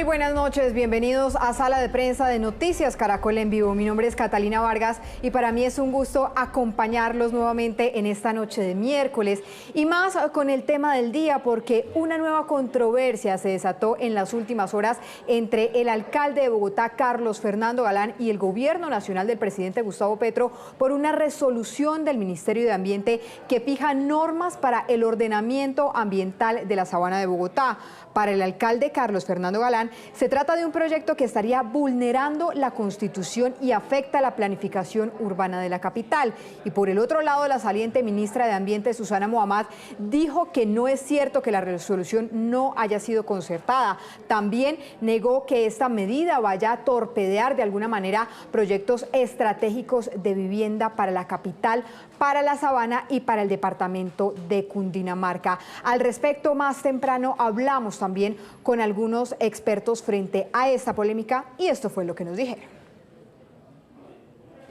Muy buenas noches, bienvenidos a Sala de Prensa de Noticias Caracol en Vivo. Mi nombre es Catalina Vargas y para mí es un gusto acompañarlos nuevamente en esta noche de miércoles y más con el tema del día porque una nueva controversia se desató en las últimas horas entre el alcalde de Bogotá, Carlos Fernando Galán, y el gobierno nacional del presidente Gustavo Petro por una resolución del Ministerio de Ambiente que fija normas para el ordenamiento ambiental de la Sabana de Bogotá. Para el alcalde Carlos Fernando Galán, se trata de un proyecto que estaría vulnerando la Constitución y afecta la planificación urbana de la capital. Y por el otro lado, la saliente ministra de Ambiente, Susana Muhammad, dijo que no es cierto que la resolución no haya sido concertada. También negó que esta medida vaya a torpedear de alguna manera proyectos estratégicos de vivienda para la capital, para la Sabana y para el departamento de Cundinamarca. Al respecto, más temprano hablamos también con algunos expertos frente a esta polémica y esto fue lo que nos dijeron.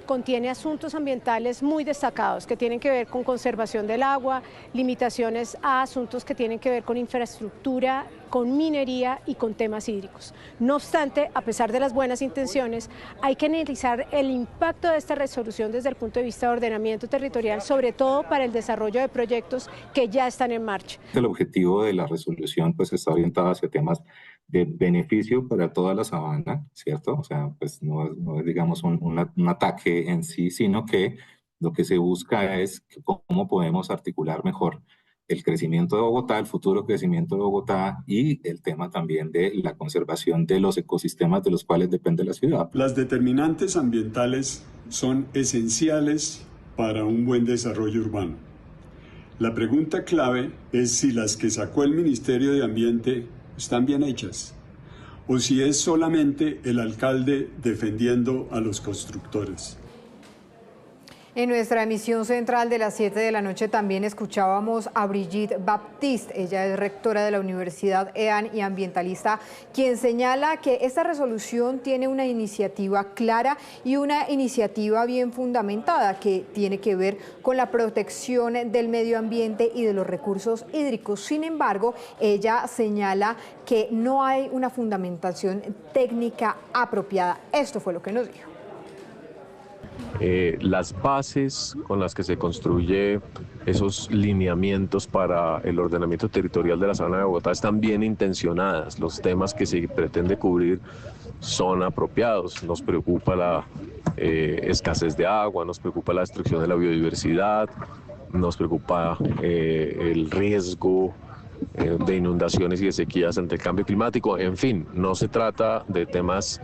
Contiene asuntos ambientales muy destacados que tienen que ver con conservación del agua, limitaciones a asuntos que tienen que ver con infraestructura, con minería y con temas hídricos. No obstante, a pesar de las buenas intenciones, hay que analizar el impacto de esta resolución desde el punto de vista de ordenamiento territorial, sobre todo para el desarrollo de proyectos que ya están en marcha. El objetivo de la resolución pues está orientado hacia temas de beneficio para toda la sabana, ¿cierto? O sea, pues no es digamos un ataque en sí, sino que lo que se busca es cómo podemos articular mejor el crecimiento de Bogotá, el futuro crecimiento de Bogotá y el tema también de la conservación de los ecosistemas de los cuales depende la ciudad. Las determinantes ambientales son esenciales para un buen desarrollo urbano. La pregunta clave es si las que sacó el Ministerio de Ambiente están bien hechas o si es solamente el alcalde defendiendo a los constructores. En nuestra emisión central de las 7 de la noche también escuchábamos a Brigitte Baptiste, ella es rectora de la Universidad EAN y ambientalista, quien señala que esta resolución tiene una iniciativa clara y una iniciativa bien fundamentada que tiene que ver con la protección del medio ambiente y de los recursos hídricos. Sin embargo, ella señala que no hay una fundamentación técnica apropiada. Esto fue lo que nos dijo. Las bases con las que se construye esos lineamientos para el ordenamiento territorial de la Sabana de Bogotá están bien intencionadas. Los temas que se pretende cubrir son apropiados. Nos preocupa la escasez de agua, nos preocupa la destrucción de la biodiversidad, nos preocupa el riesgo de inundaciones y de sequías ante el cambio climático. En fin, no se trata de temas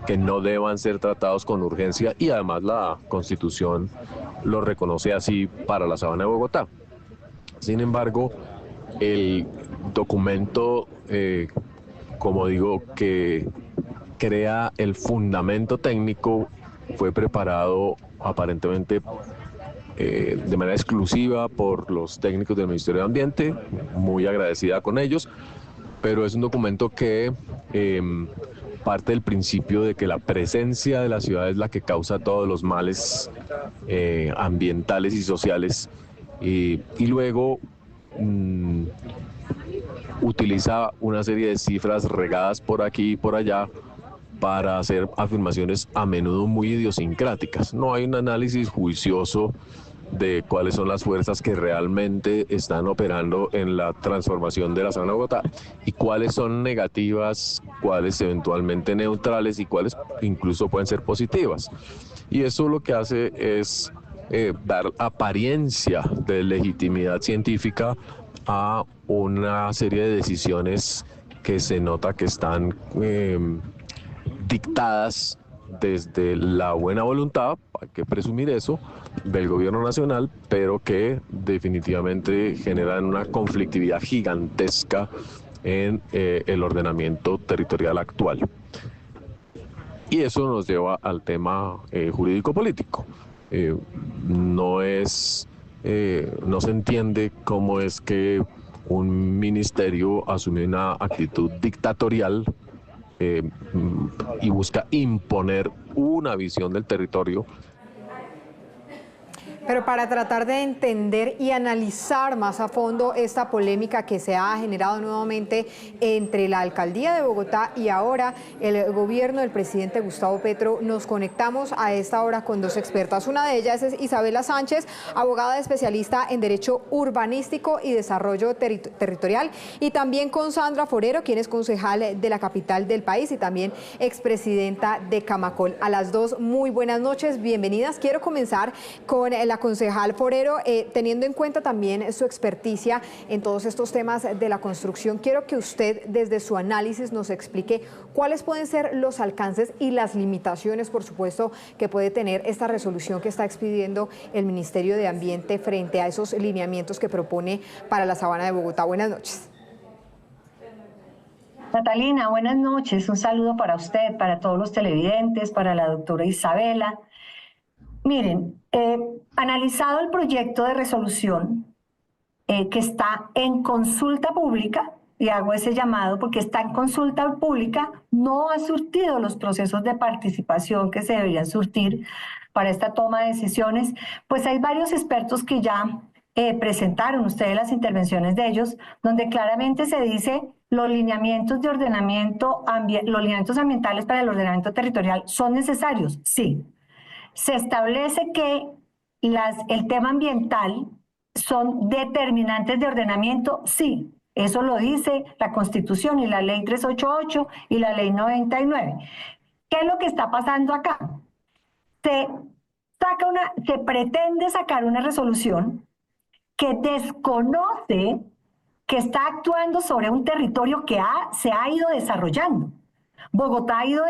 que no deban ser tratados con urgencia y además la Constitución lo reconoce así para la Sabana de Bogotá. Sin embargo, el documento, como digo, que crea el fundamento técnico fue preparado aparentemente de manera exclusiva por los técnicos del Ministerio de Ambiente, muy agradecida con ellos, pero es un documento que parte del principio de que la presencia de la ciudad es la que causa todos los males ambientales y sociales, y luego utiliza una serie de cifras regadas por aquí y por allá para hacer afirmaciones a menudo muy idiosincráticas. No hay un análisis juicioso de cuáles son las fuerzas que realmente están operando en la transformación de la Sabana de Bogotá y cuáles son negativas, cuáles eventualmente neutrales y cuáles incluso pueden ser positivas. Y eso lo que hace es dar apariencia de legitimidad científica a una serie de decisiones que se nota que están dictadas desde la buena voluntad, hay que presumir eso, del gobierno nacional, pero que definitivamente generan una conflictividad gigantesca en el ordenamiento territorial actual. Y eso nos lleva al tema jurídico-político. No se entiende cómo es que un ministerio asume una actitud dictatorial y busca imponer una visión del territorio. Pero para tratar de entender y analizar más a fondo esta polémica que se ha generado nuevamente entre la alcaldía de Bogotá y ahora el gobierno del presidente Gustavo Petro, nos conectamos a esta hora con dos expertas. Una de ellas es Isabela Sánchez, abogada especialista en Derecho Urbanístico y Desarrollo Territorial, y también con Sandra Forero, quien es concejal de la capital del país y también expresidenta de Camacol. A las dos, muy buenas noches, bienvenidas. Quiero comenzar con la concejal Forero, teniendo en cuenta también su experticia en todos estos temas de la construcción. Quiero que usted, desde su análisis, nos explique cuáles pueden ser los alcances y las limitaciones, por supuesto, que puede tener esta resolución que está expidiendo el Ministerio de Ambiente frente a esos lineamientos que propone para la Sabana de Bogotá. Buenas noches. Catalina, buenas noches. Un saludo para usted, para todos los televidentes, para la doctora Isabela. Miren, analizado el proyecto de resolución que está en consulta pública, y hago ese llamado porque está en consulta pública, no ha surtido los procesos de participación que se deberían surtir para esta toma de decisiones, pues hay varios expertos que ya presentaron ustedes las intervenciones de ellos, donde claramente se dice los lineamientos de ordenamiento, los lineamientos ambientales para el ordenamiento territorial son necesarios, sí. Se establece que el tema ambiental son determinantes de ordenamiento, sí. Eso lo dice la Constitución y la Ley 388 y la Ley 99. ¿Qué es lo que está pasando acá? Se pretende sacar una resolución que desconoce que está actuando sobre un territorio que se ha ido desarrollando. Bogotá ha ido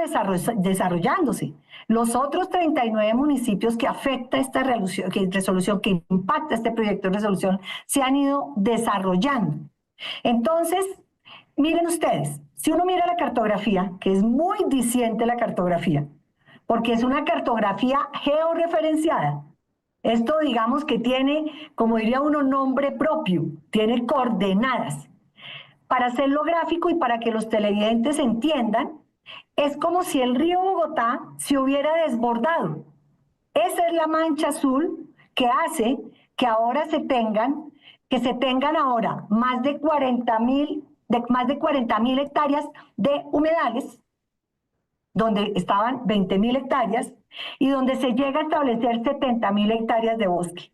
desarrollándose. Los otros 39 municipios que afecta esta resolución, que impacta este proyecto de resolución, se han ido desarrollando. Entonces, miren ustedes, si uno mira la cartografía, que es muy diciente la cartografía, porque es una cartografía georreferenciada. Esto, digamos, que tiene, como diría uno, nombre propio, tiene coordenadas. Para hacerlo gráfico y para que los televidentes entiendan, es como si el río Bogotá se hubiera desbordado. Esa es la mancha azul que hace que ahora se tengan ahora más de 40.000 hectáreas de humedales, donde estaban 20.000 hectáreas y donde se llega a establecer 70.000 hectáreas de bosque.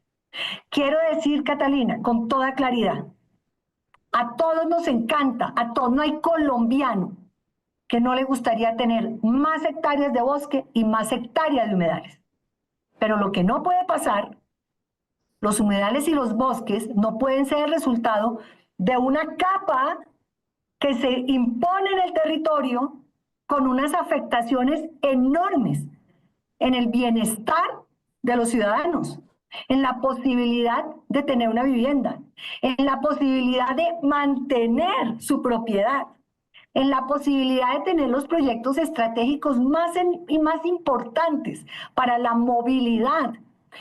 Quiero decir, Catalina, con toda claridad, a todos nos encanta, a todos, no hay colombiano que no le gustaría tener más hectáreas de bosque y más hectáreas de humedales. Pero lo que no puede pasar, los humedales y los bosques no pueden ser el resultado de una capa que se impone en el territorio con unas afectaciones enormes en el bienestar de los ciudadanos, en la posibilidad de tener una vivienda, en la posibilidad de mantener su propiedad, en la posibilidad de tener los proyectos estratégicos más importantes para la movilidad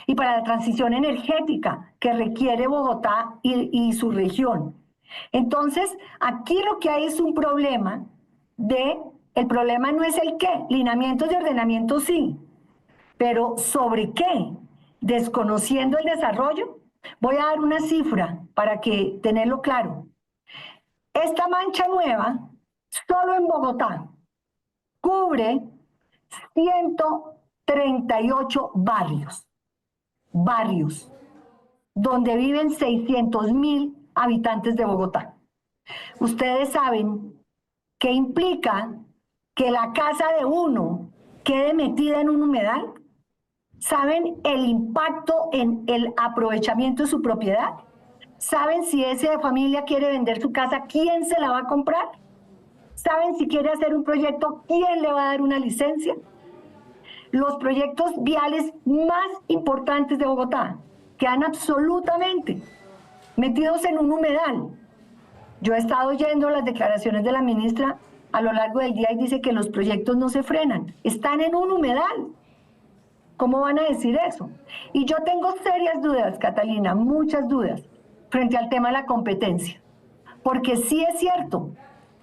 y para la transición energética que requiere Bogotá y su región. Entonces, aquí lo que hay es un problema el problema no es el qué, lineamientos de ordenamiento sí, pero ¿sobre qué? Desconociendo el desarrollo. Voy a dar una cifra para que tenerlo claro. Esta mancha nueva, solo en Bogotá, cubre 138 barrios, donde viven 600.000 habitantes de Bogotá. Ustedes saben qué implica que la casa de uno quede metida en un humedal. ¿Saben el impacto en el aprovechamiento de su propiedad? ¿Saben si esa familia quiere vender su casa, quién se la va a comprar? ¿Saben si quiere hacer un proyecto, quién le va a dar una licencia? Los proyectos viales más importantes de Bogotá quedan absolutamente metidos en un humedal. Yo he estado oyendo las declaraciones de la ministra a lo largo del día y dice que los proyectos no se frenan, están en un humedal. ¿Cómo van a decir eso? Y yo tengo serias dudas, Catalina, muchas dudas, frente al tema de la competencia. Porque sí es cierto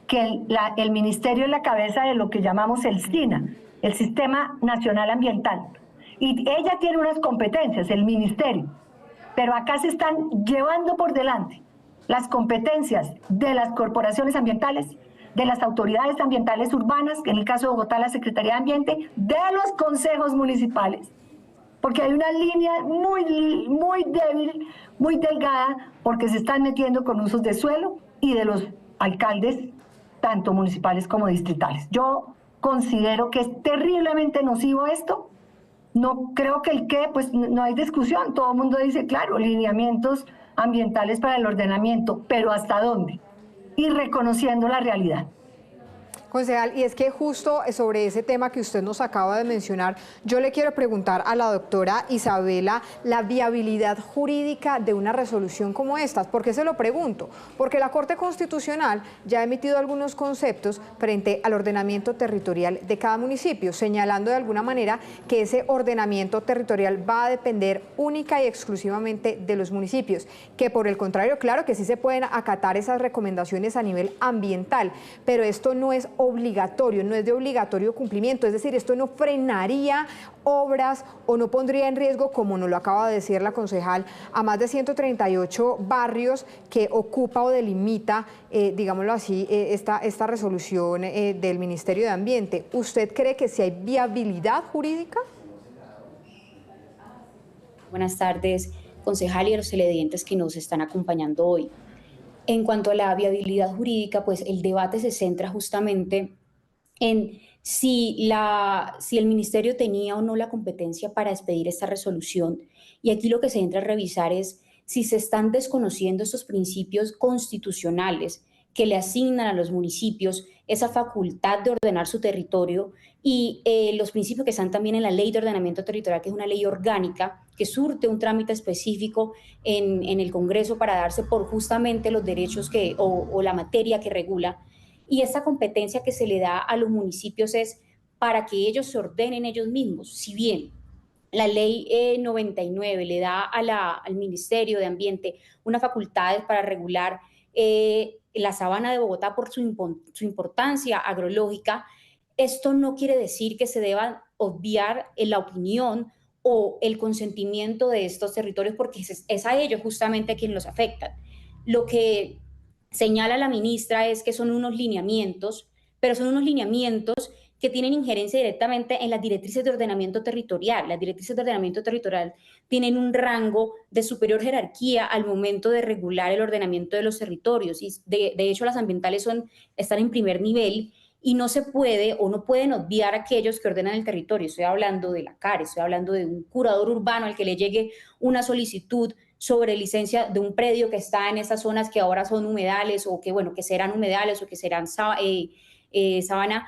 que el ministerio es la cabeza de lo que llamamos el SINA, el Sistema Nacional Ambiental. Y ella tiene unas competencias, el ministerio, pero acá se están llevando por delante las competencias de las corporaciones ambientales, de las autoridades ambientales urbanas, que en el caso de Bogotá la Secretaría de Ambiente, de los consejos municipales, porque hay una línea muy débil, muy delgada, porque se están metiendo con usos de suelo y de los alcaldes, tanto municipales como distritales. Yo considero que es terriblemente nocivo esto. No creo que el qué, pues no hay discusión. Todo el mundo dice, claro, lineamientos ambientales para el ordenamiento, pero ¿hasta dónde? Y reconociendo la realidad. Concejal, y es que justo sobre ese tema que usted nos acaba de mencionar, yo le quiero preguntar a la doctora Isabela la viabilidad jurídica de una resolución como esta. ¿Por qué se lo pregunto? Porque la Corte Constitucional ya ha emitido algunos conceptos frente al ordenamiento territorial de cada municipio, señalando de alguna manera que ese ordenamiento territorial va a depender única y exclusivamente de los municipios, que por el contrario, claro que sí se pueden acatar esas recomendaciones a nivel ambiental, pero esto no es obligatorio, no es de obligatorio cumplimiento, es decir, esto no frenaría obras o no pondría en riesgo, como nos lo acaba de decir la concejal, a más de 138 barrios que ocupa o delimita, digámoslo así, esta resolución del Ministerio de Ambiente. ¿Usted cree que sí hay viabilidad jurídica? Buenas tardes, concejal, y a los televidentes que nos están acompañando hoy. En cuanto a la viabilidad jurídica, pues el debate se centra justamente en si el ministerio tenía o no la competencia para expedir esta resolución. Y aquí lo que se entra a revisar es si se están desconociendo estos principios constitucionales que le asignan a los municipios esa facultad de ordenar su territorio y los principios que están también en la Ley de Ordenamiento Territorial, que es una ley orgánica que surte un trámite específico en el Congreso para darse por justamente los derechos o la materia que regula. Y esta competencia que se le da a los municipios es para que ellos se ordenen ellos mismos. Si bien la ley 99 le da al Ministerio de Ambiente unas facultades para regular la sabana de Bogotá por su importancia agrológica, esto no quiere decir que se deba obviar la opinión o el consentimiento de estos territorios, porque es a ellos justamente a quien los afectan. Lo que señala la ministra es que son unos lineamientos, pero son unos lineamientos que tienen injerencia directamente en las directrices de ordenamiento territorial. Las directrices de ordenamiento territorial tienen un rango de superior jerarquía al momento de regular el ordenamiento de los territorios. Y de hecho, las ambientales están en primer nivel y no se puede o no pueden obviar a aquellos que ordenan el territorio. Estoy hablando de la CARE, estoy hablando de un curador urbano al que le llegue una solicitud sobre licencia de un predio que está en esas zonas que ahora son humedales o que serán humedales o que serán sabana.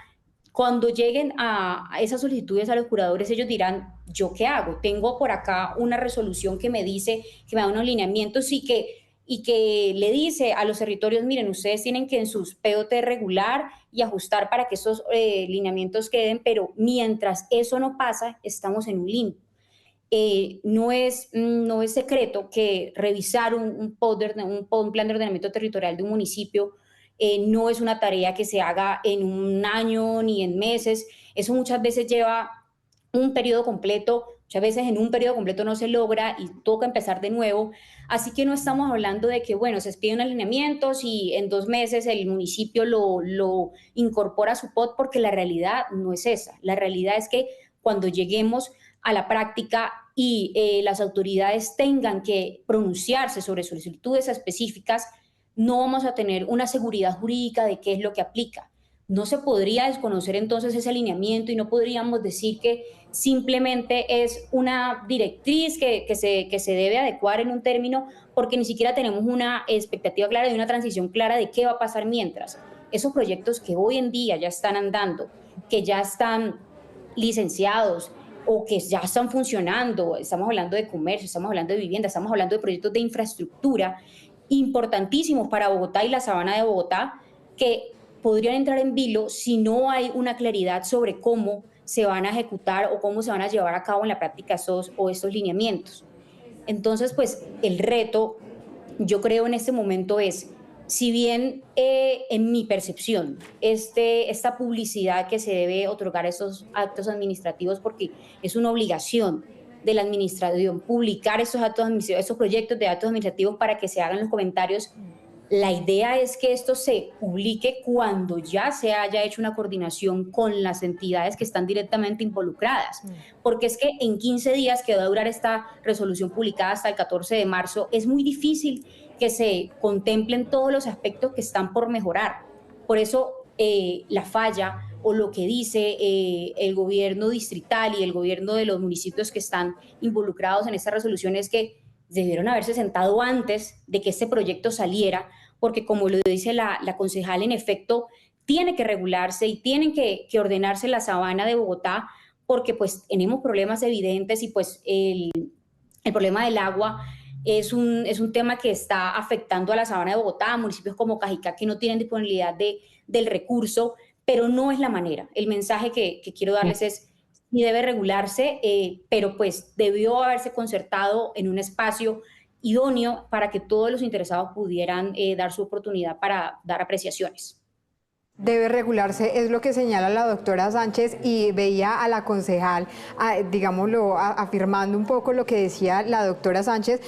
Cuando lleguen a esas solicitudes a los curadores, ellos dirán, ¿yo qué hago? Tengo por acá una resolución que me dice, que me da unos lineamientos y que le dice a los territorios, miren, ustedes tienen que en sus POT regular y ajustar para que esos lineamientos queden, pero mientras eso no pasa, estamos en un limbo. No es secreto que revisar un plan de ordenamiento territorial de un municipio no es una tarea que se haga en un año ni en meses. Eso muchas veces lleva un periodo completo, muchas veces en un periodo completo no se logra y toca empezar de nuevo. Así que no estamos hablando de que, se expiden alineamientos y en 2 meses el municipio lo incorpora a su POT, porque la realidad no es esa. La realidad es que cuando lleguemos a la práctica y las autoridades tengan que pronunciarse sobre solicitudes específicas, no vamos a tener una seguridad jurídica de qué es lo que aplica. No se podría desconocer entonces ese alineamiento y no podríamos decir que simplemente es una directriz que se debe adecuar en un término, porque ni siquiera tenemos una expectativa clara de una transición clara de qué va a pasar mientras. Esos proyectos que hoy en día ya están andando, que ya están licenciados o que ya están funcionando, estamos hablando de comercio, estamos hablando de vivienda, estamos hablando de proyectos de infraestructura importantísimos para Bogotá y la sabana de Bogotá, que podrían entrar en vilo si no hay una claridad sobre cómo se van a ejecutar o cómo se van a llevar a cabo en la práctica estos lineamientos. Entonces, pues el reto, yo creo en este momento es, si bien en mi percepción, esta publicidad que se debe otorgar a esos actos administrativos, porque es una obligación de la administración publicar esos actos administrativos, esos proyectos de actos administrativos para que se hagan los comentarios, la idea es que esto se publique cuando ya se haya hecho una coordinación con las entidades que están directamente involucradas, porque es que en 15 días que va a durar esta resolución publicada hasta el 14 de marzo, es muy difícil que se contemplen todos los aspectos que están por mejorar. Por eso la falla o lo que dice el gobierno distrital y el gobierno de los municipios que están involucrados en esta resolución es que debieron haberse sentado antes de que este proyecto saliera, porque como lo dice la concejal, en efecto, tiene que regularse y tienen que ordenarse la sabana de Bogotá, porque pues tenemos problemas evidentes y pues el problema del agua es un tema que está afectando a la sabana de Bogotá, a municipios como Cajicá que no tienen disponibilidad del recurso, pero no es la manera. El mensaje que quiero darles es y debe regularse, pero pues debió haberse concertado en un espacio idóneo para que todos los interesados pudieran dar su oportunidad para dar apreciaciones. Debe regularse, es lo que señala la doctora Sánchez, y veía a la concejal, digámoslo, afirmando un poco lo que decía la doctora Sánchez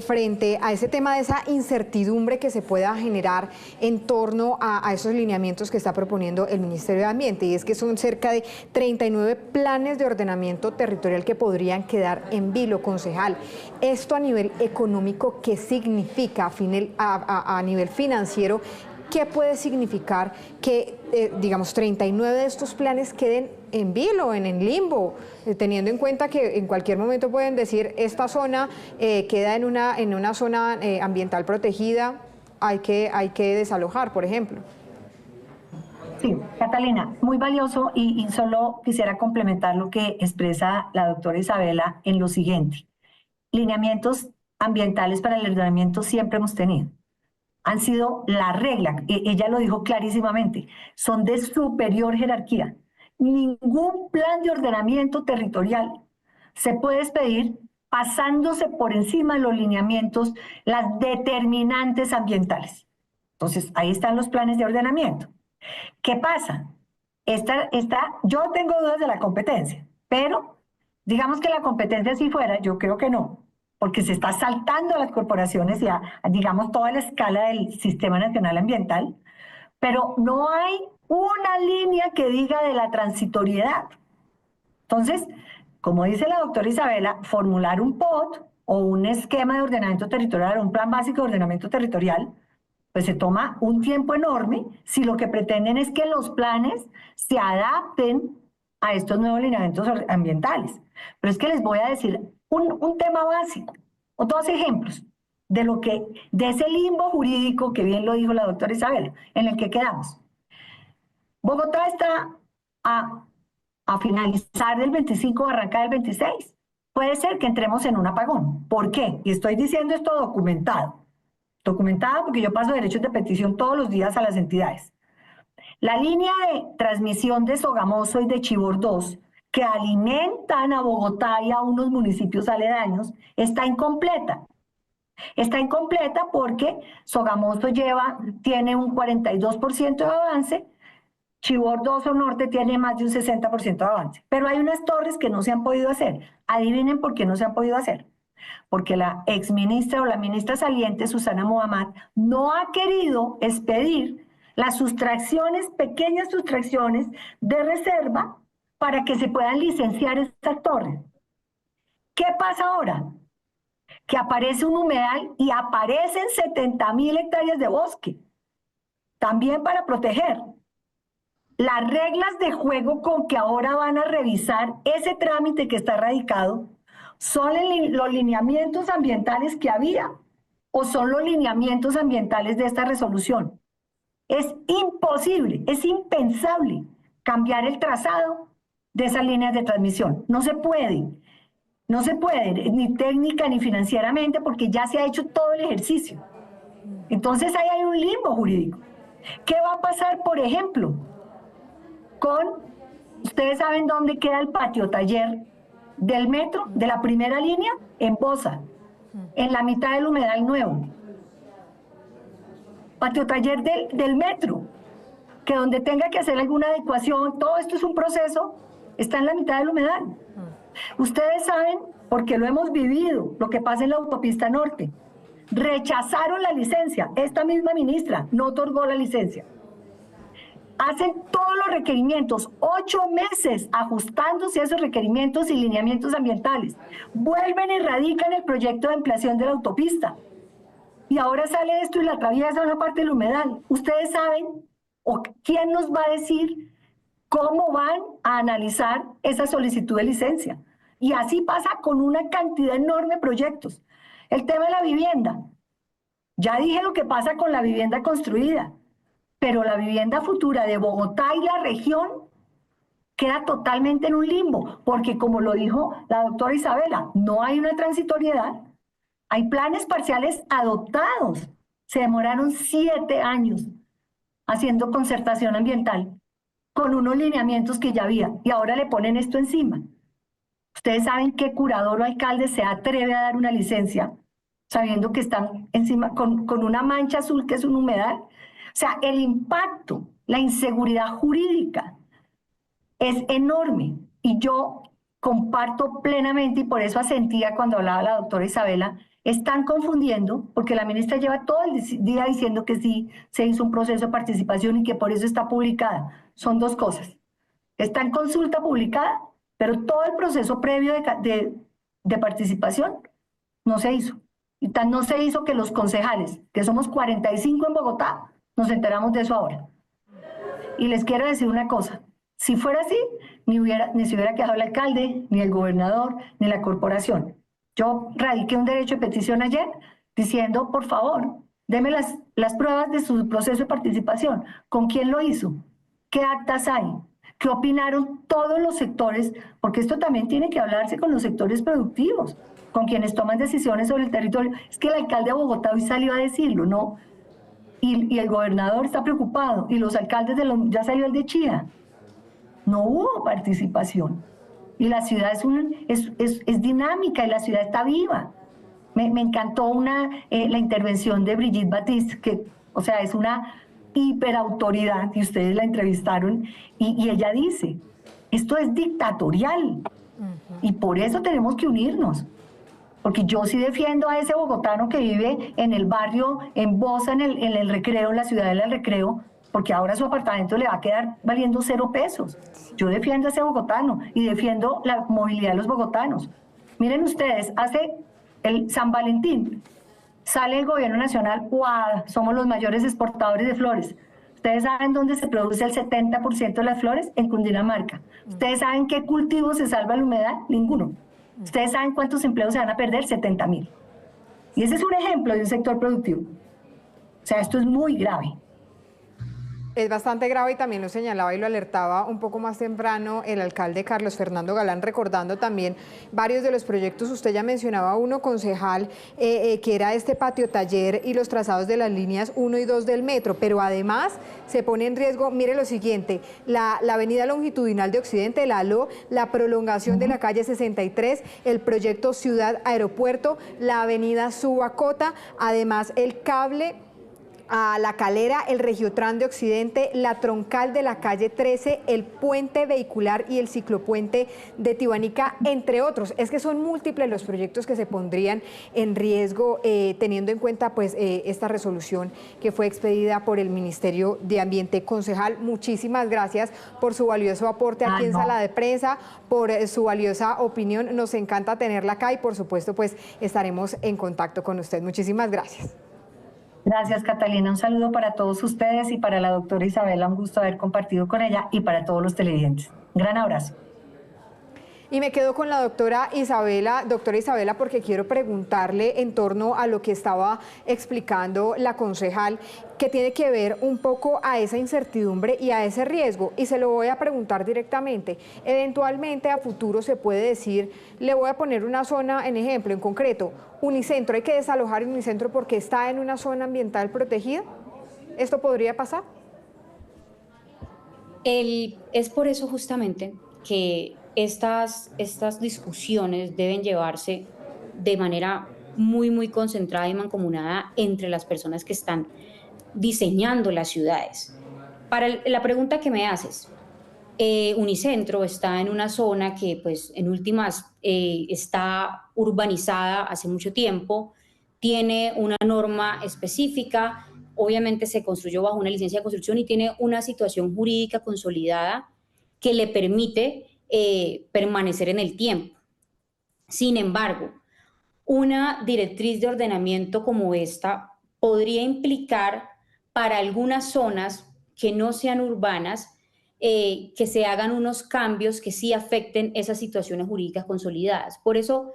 frente a ese tema de esa incertidumbre que se pueda generar en torno a esos lineamientos que está proponiendo el Ministerio de Ambiente, y es que son cerca de 39 planes de ordenamiento territorial que podrían quedar en vilo, concejal. Esto a nivel económico, ¿qué significa a nivel financiero? ¿Qué puede significar que, digamos, 39 de estos planes queden en vilo, en limbo, teniendo en cuenta que en cualquier momento pueden decir esta zona queda en una zona ambiental protegida, hay que desalojar, por ejemplo? Sí, Catalina, muy valioso y solo quisiera complementar lo que expresa la doctora Isabela en lo siguiente. Lineamientos ambientales para el ordenamiento siempre hemos tenido. Han sido la regla, ella lo dijo clarísimamente, son de superior jerarquía. Ningún plan de ordenamiento territorial se puede expedir pasándose por encima de los lineamientos, las determinantes ambientales. Entonces, ahí están los planes de ordenamiento. ¿Qué pasa? Yo tengo dudas de la competencia, pero digamos que la competencia si fuera, yo creo que no, porque se está saltando a las corporaciones ya, digamos, toda la escala del Sistema Nacional Ambiental, pero no hay una línea que diga de la transitoriedad. Entonces, como dice la doctora Isabela, formular un POT o un esquema de ordenamiento territorial, un plan básico de ordenamiento territorial, pues se toma un tiempo enorme si lo que pretenden es que los planes se adapten a estos nuevos lineamientos ambientales. Pero es que les voy a decir un tema básico, o dos ejemplos de ese limbo jurídico que bien lo dijo la doctora Isabel, en el que quedamos. Bogotá está a finalizar del 25, arrancar del 26. Puede ser que entremos en un apagón. ¿Por qué? Y estoy diciendo esto documentado porque yo paso derechos de petición todos los días a las entidades. La línea de transmisión de Sogamoso y de Chivor 2 que alimentan a Bogotá y a unos municipios aledaños, está incompleta. Está incompleta porque Sogamoso tiene un 42% de avance, Chivor 2 o Norte tiene más de un 60% de avance. Pero hay unas torres que no se han podido hacer. Adivinen por qué no se han podido hacer. Porque la exministra o la ministra saliente, Susana Muhammad, no ha querido expedir las sustracciones, pequeñas sustracciones de reserva para que se puedan licenciar estas torres. ¿Qué pasa ahora? Que aparece un humedal y aparecen 70.000 hectáreas de bosque, también para proteger. Las reglas de juego con que ahora van a revisar ese trámite que está radicado, ¿son los lineamientos ambientales que había o son los lineamientos ambientales de esta resolución? Es imposible, es impensable cambiar el trazado de esas líneas de transmisión. No se puede, ni técnica ni financieramente, porque ya se ha hecho todo el ejercicio. Entonces ahí hay un limbo jurídico. ¿Qué va a pasar, por ejemplo, ustedes saben dónde queda el patio taller del metro, de la primera línea? En Bosa, en la mitad del humedal nuevo. patio taller del metro, que donde tenga que hacer alguna adecuación, todo esto es un proceso, está en la mitad del humedal. Ustedes saben, porque lo hemos vivido, lo que pasa en la autopista norte. Rechazaron la licencia, esta misma ministra no otorgó la licencia. Hacen todos los requerimientos, 8 meses ajustándose a esos requerimientos y lineamientos ambientales. Vuelven y radican el proyecto de ampliación de la autopista. Y ahora sale esto y la atraviesa una parte del humedal. Ustedes saben, o quién nos va a decir cómo van a analizar esa solicitud de licencia. Y así pasa con una cantidad enorme de proyectos. El tema de la vivienda. Ya dije lo que pasa con la vivienda construida, pero la vivienda futura de Bogotá y la región queda totalmente en un limbo, porque como lo dijo la doctora Isabela, no hay una transitoriedad, hay planes parciales adoptados. Se demoraron 7 años haciendo concertación ambiental con unos lineamientos que ya había, y ahora le ponen esto encima. Ustedes saben qué curador o alcalde se atreve a dar una licencia sabiendo que están encima con una mancha azul que es un humedal. O sea, el impacto, la inseguridad jurídica es enorme, y yo comparto plenamente, y por eso asentía cuando hablaba la doctora Isabela, están confundiendo, porque la ministra lleva todo el día diciendo que sí se hizo un proceso de participación y que por eso está publicada. Son dos cosas. Está en consulta publicada, pero todo el proceso previo de participación no se hizo. Y tan no se hizo que los concejales, que somos 45 en Bogotá, nos enteramos de eso ahora. Y les quiero decir una cosa, si fuera así, ni se hubiera quedado el alcalde, ni el gobernador, ni la corporación. Yo radiqué un derecho de petición ayer diciendo, por favor, deme las pruebas de su proceso de participación. ¿Con quién lo hizo? ¿Qué actas hay? ¿Qué opinaron todos los sectores? Porque esto también tiene que hablarse con los sectores productivos, con quienes toman decisiones sobre el territorio. Es que el alcalde de Bogotá hoy salió a decirlo, ¿no? Y el gobernador está preocupado, y los alcaldes ya salió el de Chía. No hubo participación. Y la ciudad es dinámica, y la ciudad está viva. Me encantó la intervención de Brigitte Batiste, que, o sea, es una hiperautoridad, y ustedes la entrevistaron, y ella dice, esto es dictatorial, y por eso tenemos que unirnos. Porque yo sí defiendo a ese bogotano que vive en el barrio, en Bosa, en el Recreo, en la ciudad del Recreo, porque ahora su apartamento le va a quedar valiendo 0 pesos. Yo defiendo a ese bogotano y defiendo la movilidad de los bogotanos. Miren ustedes, hace el San Valentín, sale el gobierno nacional, ¡guau! Somos los mayores exportadores de flores. ¿Ustedes saben dónde se produce el 70% de las flores? En Cundinamarca. ¿Ustedes saben qué cultivo se salva la humedad? Ninguno. ¿Ustedes saben cuántos empleos se van a perder? 70.000. Y ese es un ejemplo de un sector productivo. O sea, esto es muy grave. Es bastante grave, y también lo señalaba y lo alertaba un poco más temprano el alcalde Carlos Fernando Galán, recordando también varios de los proyectos. Usted ya mencionaba uno, concejal, que era este patio taller y los trazados de las líneas 1 y 2 del metro, pero además se pone en riesgo, mire lo siguiente, la avenida longitudinal de Occidente, el ALO, la prolongación de la calle 63, el proyecto Ciudad Aeropuerto, la avenida Subacota, además el cable a La Calera, el Regiotran de Occidente, la troncal de la calle 13, el puente vehicular y el ciclopuente de Tibanica, entre otros. Es que son múltiples los proyectos que se pondrían en riesgo, teniendo en cuenta pues esta resolución que fue expedida por el Ministerio de Ambiente. Concejal, muchísimas gracias por su valioso aporte aquí en Sala de Prensa, por su valiosa opinión. Nos encanta tenerla acá y por supuesto pues estaremos en contacto con usted. Muchísimas gracias. Gracias, Catalina. Un saludo para todos ustedes y para la doctora Isabela. Un gusto haber compartido con ella, y para todos los televidentes. Un gran abrazo. Y me quedo con la doctora Isabela, porque quiero preguntarle en torno a lo que estaba explicando la concejal, que tiene que ver un poco a esa incertidumbre y a ese riesgo, y se lo voy a preguntar directamente. Eventualmente a futuro se puede decir, le voy a poner una zona, en ejemplo, en concreto, Unicentro, hay que desalojar Unicentro porque está en una zona ambiental protegida. ¿Esto podría pasar? Es por eso justamente que estas discusiones deben llevarse de manera muy, muy concentrada y mancomunada entre las personas que están diseñando las ciudades. Para la pregunta que me haces, Unicentro está en una zona que pues en últimas está urbanizada hace mucho tiempo, tiene una norma específica, obviamente se construyó bajo una licencia de construcción y tiene una situación jurídica consolidada que le permite permanecer en el tiempo. Sin embargo, una directriz de ordenamiento como esta podría implicar para algunas zonas que no sean urbanas que se hagan unos cambios que sí afecten esas situaciones jurídicas consolidadas. Por eso,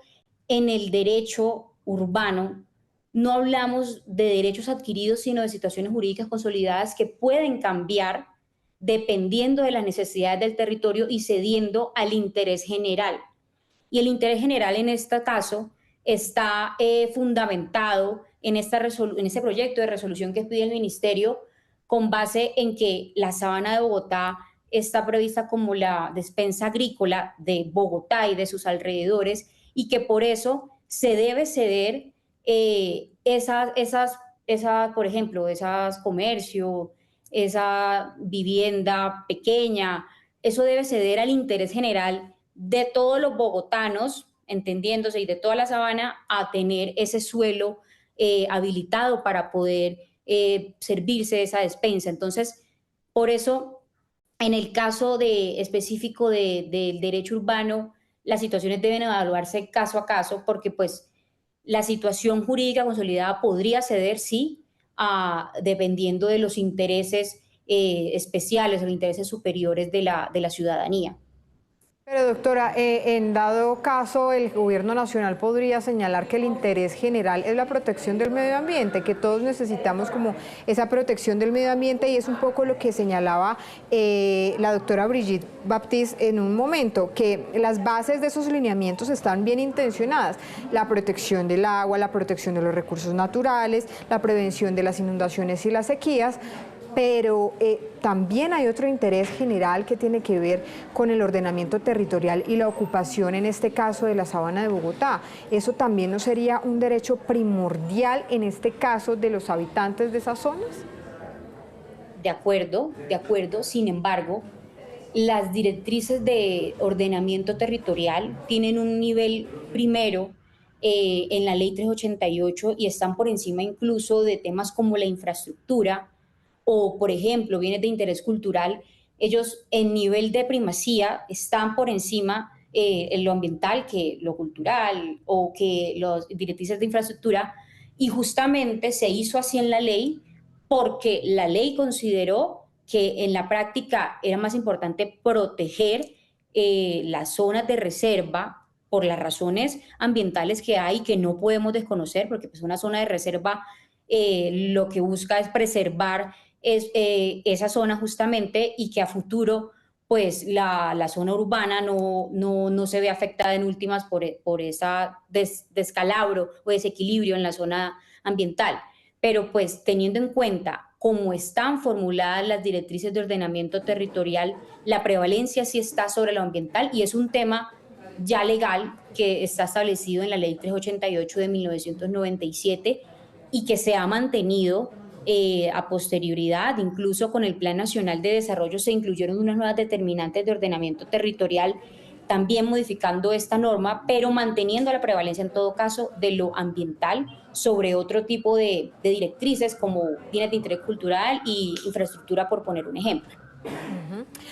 en el derecho urbano no hablamos de derechos adquiridos, sino de situaciones jurídicas consolidadas que pueden cambiar dependiendo de las necesidades del territorio y cediendo al interés general. Y el interés general en este caso está fundamentado en este proyecto de resolución que pide el Ministerio con base en que la Sabana de Bogotá está prevista como la despensa agrícola de Bogotá y de sus alrededores y que por eso se debe ceder por ejemplo, esas comercio, esa vivienda pequeña, eso debe ceder al interés general de todos los bogotanos, entendiéndose, y de toda la sabana, a tener ese suelo habilitado para poder servirse de esa despensa. Entonces, por eso, en el caso específico del derecho urbano, las situaciones deben evaluarse caso a caso, porque pues la situación jurídica consolidada podría ceder, sí, dependiendo de los intereses especiales o los intereses superiores de la ciudadanía. Pero doctora, en dado caso, el gobierno nacional podría señalar que el interés general es la protección del medio ambiente, que todos necesitamos como esa protección del medio ambiente, y es un poco lo que señalaba la doctora Brigitte Baptiste en un momento, que las bases de esos lineamientos están bien intencionadas: la protección del agua, la protección de los recursos naturales, la prevención de las inundaciones y las sequías. Pero también hay otro interés general que tiene que ver con el ordenamiento territorial y la ocupación, en este caso, de la Sabana de Bogotá. ¿Eso también no sería un derecho primordial, en este caso, de los habitantes de esas zonas? De acuerdo. Sin embargo, las directrices de ordenamiento territorial tienen un nivel primero en la Ley 388 y están por encima incluso de temas como la infraestructura, o, por ejemplo, bienes de interés cultural. Ellos en nivel de primacía están por encima en lo ambiental que lo cultural o que las directrices de infraestructura, y justamente se hizo así en la ley porque la ley consideró que en la práctica era más importante proteger las zonas de reserva por las razones ambientales que hay, que no podemos desconocer, porque pues una zona de reserva lo que busca es preservar esa zona justamente, y que a futuro pues la zona urbana no se ve afectada en últimas por esa descalabro o desequilibrio en la zona ambiental. Pero pues teniendo en cuenta cómo están formuladas las directrices de ordenamiento territorial, la prevalencia sí está sobre lo ambiental, y es un tema ya legal que está establecido en la Ley 388 de 1997 y que se ha mantenido a posterioridad. Incluso con el Plan Nacional de Desarrollo se incluyeron unas nuevas determinantes de ordenamiento territorial, también modificando esta norma, pero manteniendo la prevalencia en todo caso de lo ambiental sobre otro tipo de directrices como bienes de interés cultural y infraestructura, por poner un ejemplo.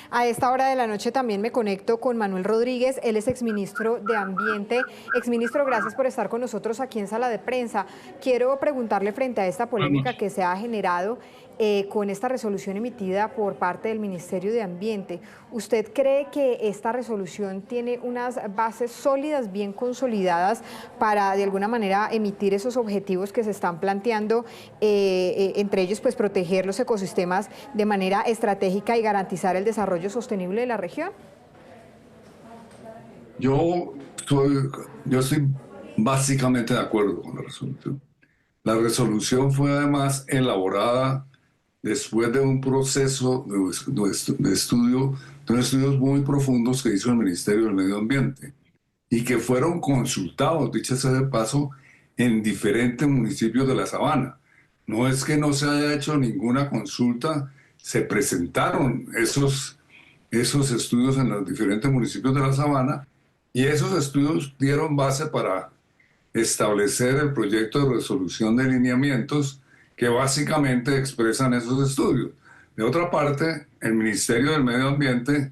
A esta hora de la noche también me conecto con Manuel Rodríguez, él es exministro de Ambiente. Exministro, gracias por estar con nosotros aquí en Sala de Prensa. Quiero preguntarle, frente a esta polémica que se ha generado con esta resolución emitida por parte del Ministerio de Ambiente, ¿usted cree que esta resolución tiene unas bases sólidas, bien consolidadas, para de alguna manera emitir esos objetivos que se están planteando, entre ellos pues proteger los ecosistemas de manera estratégica y garantizar el desarrollo sostenible de la región? Yo estoy básicamente de acuerdo con la resolución. La resolución fue además elaborada después de un proceso de estudios muy profundos que hizo el Ministerio del Medio Ambiente y que fueron consultados, dicho sea de paso, en diferentes municipios de la Sabana. no es que no se haya hecho ninguna consulta, se presentaron esos estudios en los diferentes municipios de la Sabana y esos estudios dieron base para establecer el proyecto de resolución de lineamientos que básicamente expresan esos estudios. De otra parte, el Ministerio del Medio Ambiente,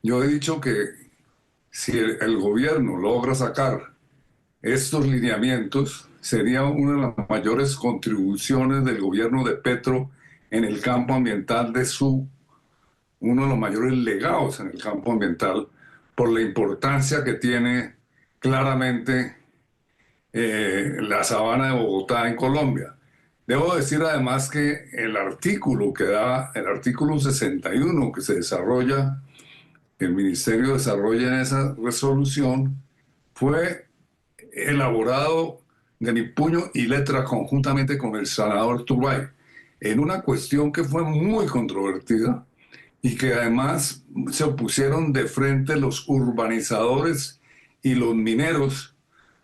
yo he dicho que si el gobierno logra sacar estos lineamientos, sería una de las mayores contribuciones del gobierno de Petro en el campo ambiental, uno de los mayores legados en el campo ambiental, por la importancia que tiene claramente la Sabana de Bogotá en Colombia. Debo decir además que el artículo 61 que se desarrolla, el Ministerio desarrolla en esa resolución, fue elaborado de mi puño y letra conjuntamente con el senador Turbay, en una cuestión que fue muy controvertida y que además se opusieron de frente los urbanizadores y los mineros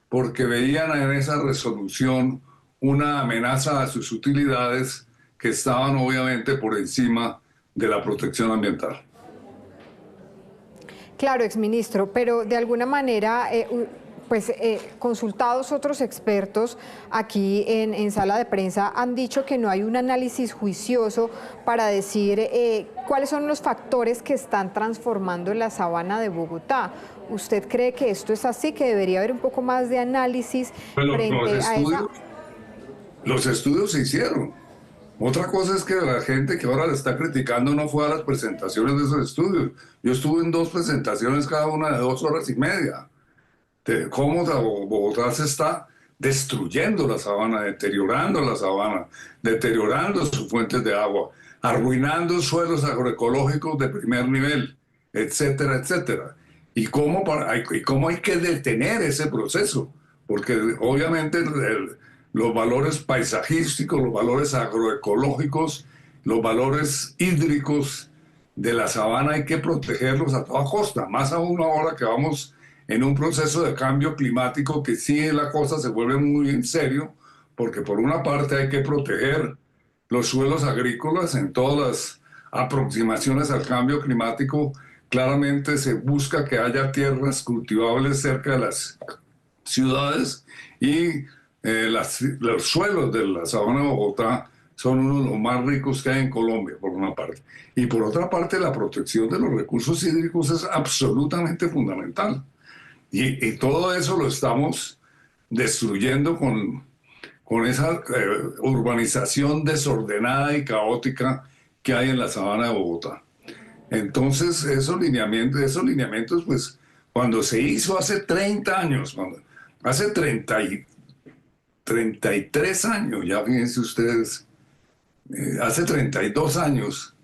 porque veían en esa resolución una amenaza a sus utilidades que estaban obviamente por encima de la protección ambiental. Claro, exministro, pero de alguna manera, consultados otros expertos aquí en sala de prensa han dicho que no hay un análisis juicioso para decir cuáles son los factores que están transformando la Sabana de Bogotá. ¿Usted cree que esto es así, que debería haber un poco más de análisis frente a esa? Los estudios se hicieron. Otra cosa es que la gente que ahora le está criticando no fue a las presentaciones de esos estudios. Yo estuve en 2 presentaciones, cada una de 2 horas y media, de cómo Bogotá se está destruyendo la sabana, deteriorando la sabana, deteriorando sus fuentes de agua, arruinando suelos agroecológicos de primer nivel, etcétera, etcétera. Y cómo hay que detener ese proceso, porque obviamente los valores paisajísticos, los valores agroecológicos, los valores hídricos de la sabana hay que protegerlos a toda costa, más aún ahora que vamos en un proceso de cambio climático que sí la cosa se vuelve muy en serio, porque por una parte hay que proteger los suelos agrícolas en todas las aproximaciones al cambio climático. Claramente se busca que haya tierras cultivables cerca de las ciudades y los suelos de la Sabana de Bogotá son uno de los más ricos que hay en Colombia, por una parte. Y por otra parte, la protección de los recursos hídricos es absolutamente fundamental. Y todo eso lo estamos destruyendo con esa urbanización desordenada y caótica que hay en la Sabana de Bogotá. Entonces, esos lineamientos, pues, cuando se hizo hace 30 años, hace 33 años, ya fíjense ustedes, hace 32 años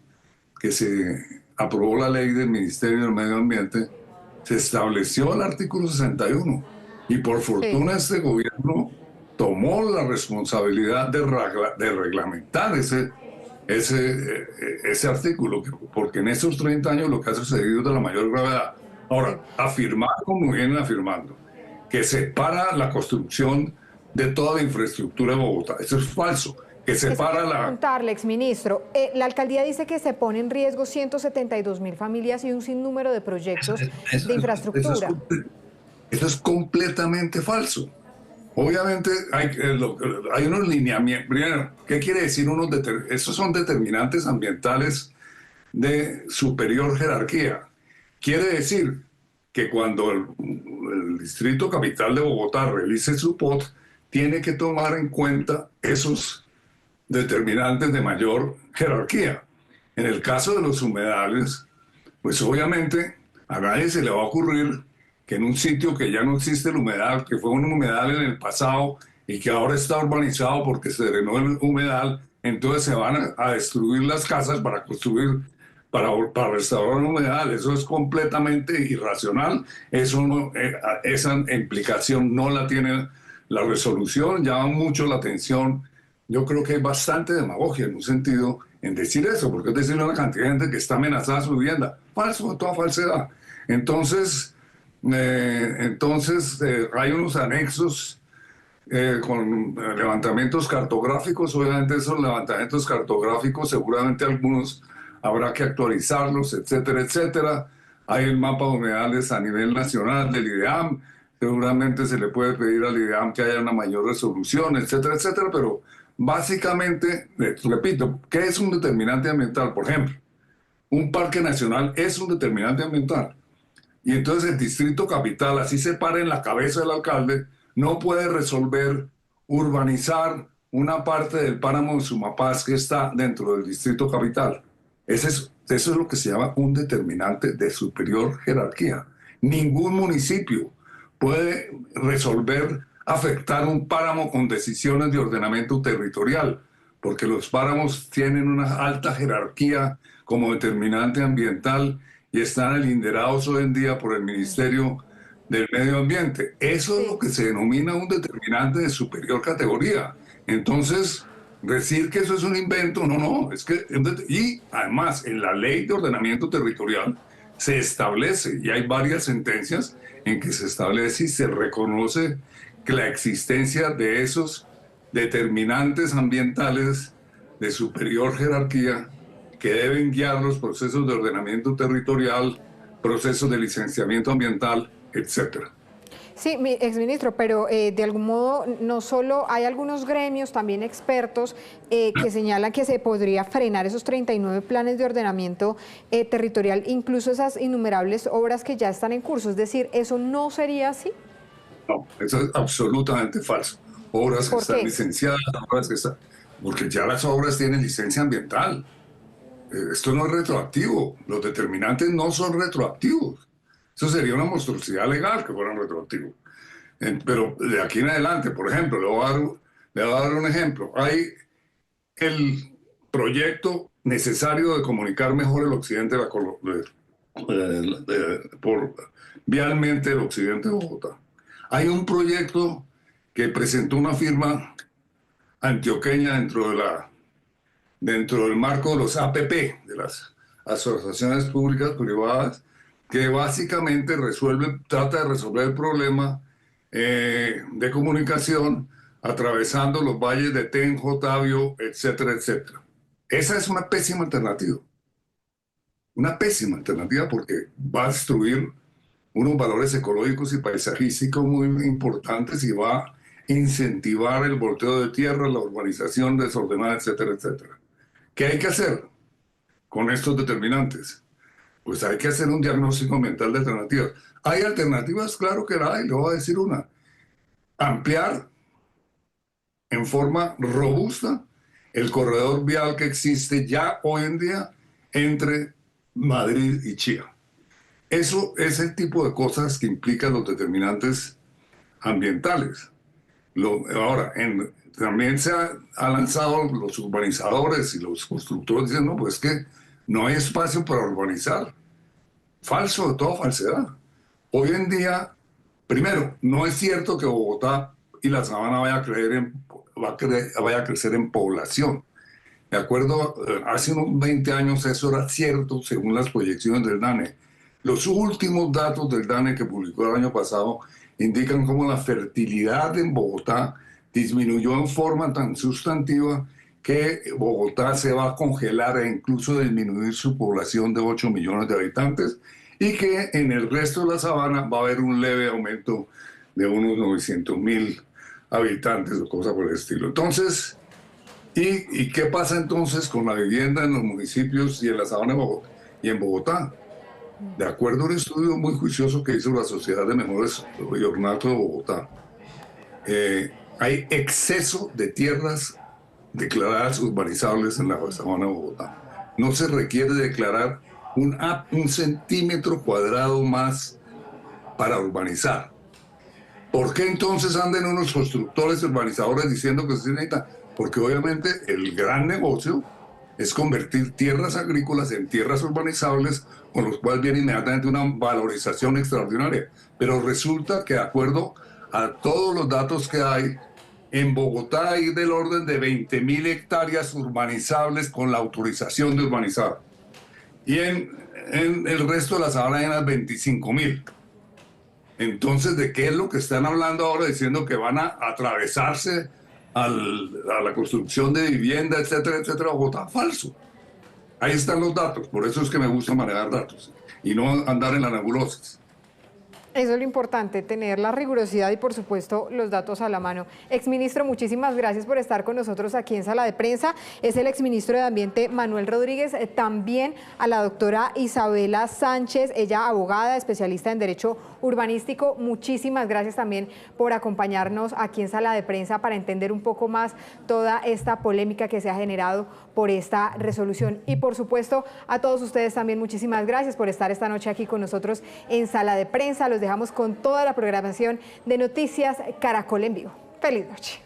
que se aprobó la ley del Ministerio del Medio Ambiente, se estableció el artículo 61 y por fortuna este gobierno tomó la responsabilidad de reglamentar ese artículo, porque en estos 30 años lo que ha sucedido es de la mayor gravedad. Ahora, afirmar como vienen afirmando, que separa la construcción de toda la infraestructura de Bogotá, eso es falso. Que separa la... preguntarle, exministro, la alcaldía dice que se pone en riesgo 172.000 familias y un sinnúmero de proyectos de infraestructura. Eso es completamente falso. Obviamente hay unos lineamientos. Primero, ¿qué quiere decir esos son determinantes ambientales de superior jerarquía? Quiere decir que cuando el Distrito Capital de Bogotá realice su POT, tiene que tomar en cuenta esos determinantes de mayor jerarquía. En el caso de los humedales, pues obviamente a nadie se le va a ocurrir que en un sitio que ya no existe el humedal, que fue un humedal en el pasado y que ahora está urbanizado porque se drenó el humedal, entonces se van a destruir las casas para construir, para restaurar un humedal. Eso es completamente irracional. Eso no, esa implicación no la tiene la resolución, llama mucho la atención. Yo creo que hay bastante demagogia en un sentido en decir eso, porque es decir una cantidad de gente que está amenazada su vivienda. Falso, toda falsedad. Entonces hay unos anexos con levantamientos cartográficos. Obviamente esos levantamientos cartográficos seguramente algunos habrá que actualizarlos, etcétera, etcétera. Hay el mapa de humedales a nivel nacional del IDEAM, seguramente se le puede pedir al IDEAM que haya una mayor resolución, etcétera, etcétera, pero básicamente, repito, ¿qué es un determinante ambiental? Por ejemplo, un parque nacional es un determinante ambiental. Y entonces el distrito capital, así se para en la cabeza del alcalde, no puede resolver urbanizar una parte del páramo de Sumapaz que está dentro del distrito capital. Eso es lo que se llama un determinante de superior jerarquía. Ningún municipio puede resolver afectar un páramo con decisiones de ordenamiento territorial, porque los páramos tienen una alta jerarquía como determinante ambiental y están alinderados hoy en día por el Ministerio del Medio Ambiente. Eso es lo que se denomina un determinante de superior categoría. Entonces, decir que eso es un invento, no, es que... Y además, en la Ley de Ordenamiento Territorial se establece, y hay varias sentencias en que se establece y se reconoce que la existencia de esos determinantes ambientales de superior jerarquía que deben guiar los procesos de ordenamiento territorial, procesos de licenciamiento ambiental, etcétera. Sí, exministro, pero de algún modo no solo hay algunos gremios, también expertos que señalan que se podría frenar esos 39 planes de ordenamiento territorial, incluso esas innumerables obras que ya están en curso. Es decir, ¿eso no sería así? No, eso es absolutamente falso. Obras que están licenciadas, obras que están... Porque ya las obras tienen licencia ambiental. Esto no es retroactivo. Los determinantes no son retroactivos. Eso sería una monstruosidad legal que fueran retroactivos. Pero de aquí en adelante, por ejemplo, le voy a dar un ejemplo. Hay el proyecto necesario de comunicar mejor el occidente por vialmente el occidente de Bogotá. Hay un proyecto que presentó una firma antioqueña dentro del marco de los APP, de las asociaciones públicas privadas, que básicamente trata de resolver el problema de comunicación atravesando los valles de Tenjo, Tabio, etcétera, etcétera. Esa es una pésima alternativa. Una pésima alternativa porque va a destruir unos valores ecológicos y paisajísticos muy importantes y va a incentivar el volteo de tierra, la urbanización desordenada, etcétera, etcétera. ¿Qué hay que hacer con estos determinantes? Pues hay que hacer un diagnóstico ambiental de alternativas. ¿Hay alternativas? Claro que la hay, le voy a decir una. Ampliar en forma robusta el corredor vial que existe ya hoy en día entre Madrid y Chía. Eso es el tipo de cosas que implican los determinantes ambientales. Ahora, también se ha lanzado los urbanizadores y los constructores diciendo, no, pues que no hay espacio para urbanizar. Falso, de toda falsedad. Hoy en día, primero, no es cierto que Bogotá y la Sabana vaya a crecer en población. De acuerdo, hace unos 20 años eso era cierto según las proyecciones del DANE. Los últimos datos del DANE que publicó el año pasado indican cómo la fertilidad en Bogotá disminuyó en forma tan sustantiva que Bogotá se va a congelar e incluso disminuir su población de 8 millones de habitantes y que en el resto de la sabana va a haber un leve aumento de unos 900.000 habitantes o cosas por el estilo. Entonces, ¿y qué pasa entonces con la vivienda en los municipios y en la sabana y en Bogotá? De acuerdo a un estudio muy juicioso que hizo la Sociedad de Mejores y Ornato de Bogotá, hay exceso de tierras declaradas urbanizables en la sabana de Bogotá. No se requiere declarar un centímetro cuadrado más para urbanizar. ¿Por qué entonces andan unos constructores urbanizadores diciendo que se necesita? Porque obviamente el gran negocio es convertir tierras agrícolas en tierras urbanizables, con los cuales viene inmediatamente una valorización extraordinaria. Pero resulta que de acuerdo a todos los datos que hay, en Bogotá hay del orden de 20.000 hectáreas urbanizables con la autorización de urbanizar. Y en el resto de la sabana hay unas 25.000. Entonces, ¿de qué es lo que están hablando ahora diciendo que van a atravesarse a la construcción de vivienda, etcétera, etcétera? Bogotá, falso. Ahí están los datos, por eso es que me gusta manejar datos y no andar en la nebulosis. Eso es lo importante, tener la rigurosidad y por supuesto los datos a la mano. Exministro, muchísimas gracias por estar con nosotros aquí en Sala de Prensa. Es el exministro de Ambiente Manuel Rodríguez, también a la doctora Isabela Sánchez, ella abogada, especialista en Derecho Urbanístico. Muchísimas gracias también por acompañarnos aquí en Sala de Prensa para entender un poco más toda esta polémica que se ha generado por esta resolución. Y por supuesto a todos ustedes también muchísimas gracias por estar esta noche aquí con nosotros en Sala de Prensa. Los dejamos con toda la programación de Noticias Caracol en Vivo. Feliz noche.